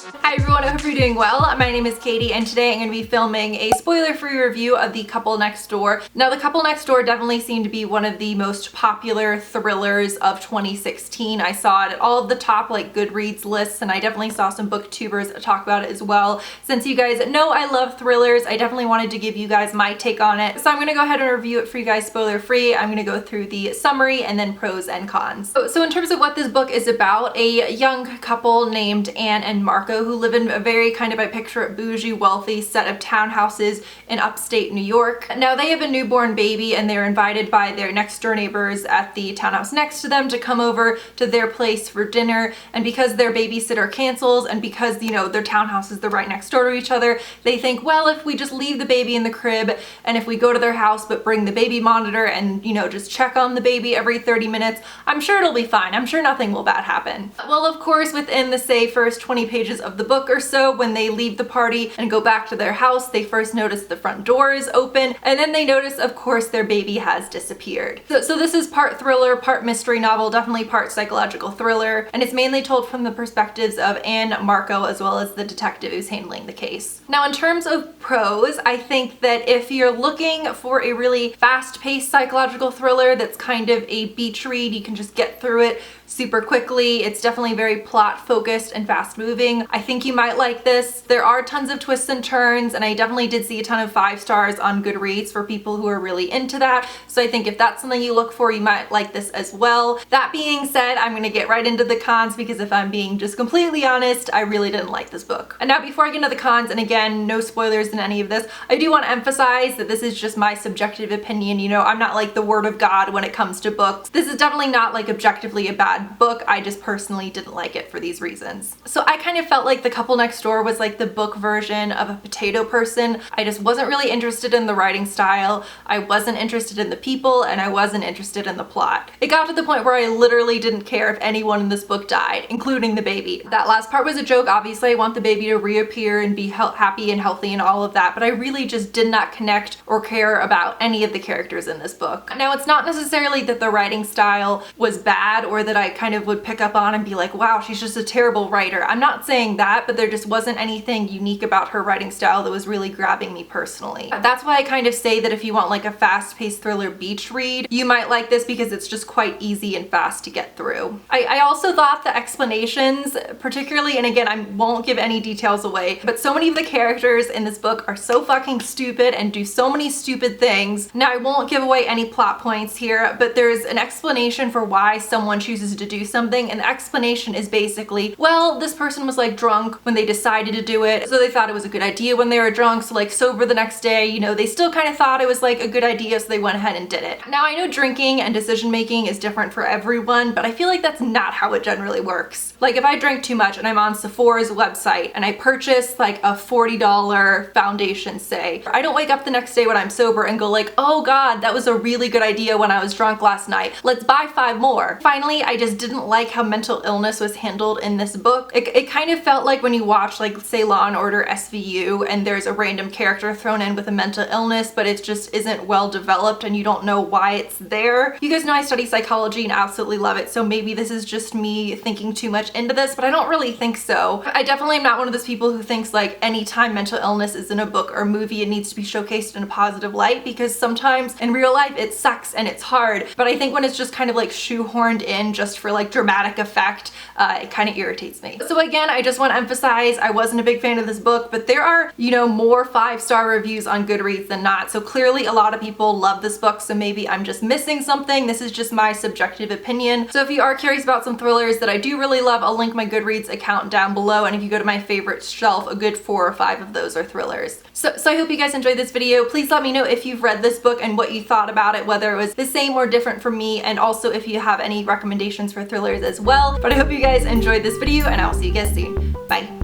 Hi everyone, I hope you're doing well. My name is Katie and today I'm going to be filming a spoiler-free review of The Couple Next Door. Now, The Couple Next Door definitely seemed to be one of the most popular thrillers of 2016. I saw it at all of the top Goodreads lists, and I definitely saw some booktubers talk about it as well. Since you guys know I love thrillers, I definitely wanted to give you guys my take on it. So I'm going to go ahead and review it for you guys spoiler-free. I'm going to go through the summary and then pros and cons. So in terms of what this book is about, a young couple named Anne and Marco who live in a very kind of, I picture it, bougie, wealthy set of townhouses in upstate New York. Now they have a newborn baby and they're invited by their next door neighbors at the townhouse next to them to come over to their place for dinner. And because their babysitter cancels and because, you know, their townhouses, they're right next door to each other, they think, well, if we just leave the baby in the crib and if we go to their house but bring the baby monitor and, you know, just check on the baby every 30 minutes, I'm sure it'll be fine. I'm sure nothing will bad happen. Well, of course, within the, say, first 20 pages of the book or so, when they leave the party and go back to their house, they first notice the front door is open, and then they notice, of course, their baby has disappeared. So this is part thriller, part mystery novel, definitely part psychological thriller, and it's mainly told from the perspectives of Anne, Marco, as well as the detective who's handling the case. Now, in terms of pros, I think that if you're looking for a really fast-paced psychological thriller that's kind of a beach read, you can just get through it super quickly. It's definitely very plot focused and fast moving. I think you might like this. There are tons of twists and turns, and I definitely did see a ton of 5 stars on Goodreads for people who are really into that. So I think if that's something you look for, you might like this as well. That being said, I'm gonna get right into the cons because if I'm being just completely honest, I really didn't like this book. And now before I get into the cons, and again, no spoilers in any of this, I do want to emphasize that this is just my subjective opinion. You know, I'm not like the word of God when it comes to books. This is definitely not like objectively a bad book. I just personally didn't like it for these reasons. So I kind of felt like The Couple Next Door was like the book version of A Potato Person. I just wasn't really interested in the writing style, I wasn't interested in the people, and I wasn't interested in the plot. It got to the point where I literally didn't care if anyone in this book died, including the baby. That last part was a joke. Obviously, I want the baby to reappear and be happy and healthy and all of that, but I really just did not connect or care about any of the characters in this book. Now, it's not necessarily that the writing style was bad or that I kind of would pick up on and be like, wow, she's just a terrible writer. I'm not saying that, but there just wasn't anything unique about her writing style that was really grabbing me personally. That's why I kind of say that if you want like a fast-paced thriller beach read, you might like this because it's just quite easy and fast to get through. I also thought the explanations, particularly, and again, I won't give any details away, but so many of the characters in this book are so fucking stupid and do so many stupid things. Now, I won't give away any plot points here, but there's an explanation for why someone chooses to do something, and the explanation is basically, well, this person was like drunk when they decided to do it, so they thought it was a good idea when they were drunk, so like sober the next day, you know, they still kind of thought it was like a good idea, so they went ahead and did it. Now, I know drinking and decision making is different for everyone, but I feel like that's not how it generally works. Like if I drink too much and I'm on Sephora's website and I purchase like a $40 foundation, say, I don't wake up the next day when I'm sober and go like, oh god, that was a really good idea when I was drunk last night, let's buy 5 more. Finally, I just didn't like how mental illness was handled in this book. It kind of felt like when you watch like, say, Law and Order SVU and there's a random character thrown in with a mental illness, but it just isn't well developed and you don't know why it's there. You guys know I study psychology and absolutely love it, so maybe this is just me thinking too much into this, but I don't really think so. I definitely am not one of those people who thinks like anytime mental illness is in a book or movie, it needs to be showcased in a positive light, because sometimes in real life it sucks and it's hard, but I think when it's just kind of like shoehorned in just for like dramatic effect, it kind of irritates me. So again, I just want to emphasize I wasn't a big fan of this book, but there are, you know, more 5-star reviews on Goodreads than not, so clearly a lot of people love this book, so maybe I'm just missing something. This is just my subjective opinion. So if you are curious about some thrillers that I do really love, I'll link my Goodreads account down below, and if you go to my favorites shelf, a good 4 or 5 of those are thrillers. So I hope you guys enjoyed this video. Please let me know if you've read this book and what you thought about it, whether it was the same or different from me, and also if you have any recommendations for thrillers as well. But I hope you guys enjoyed this video, and I'll see you guys soon. Bye.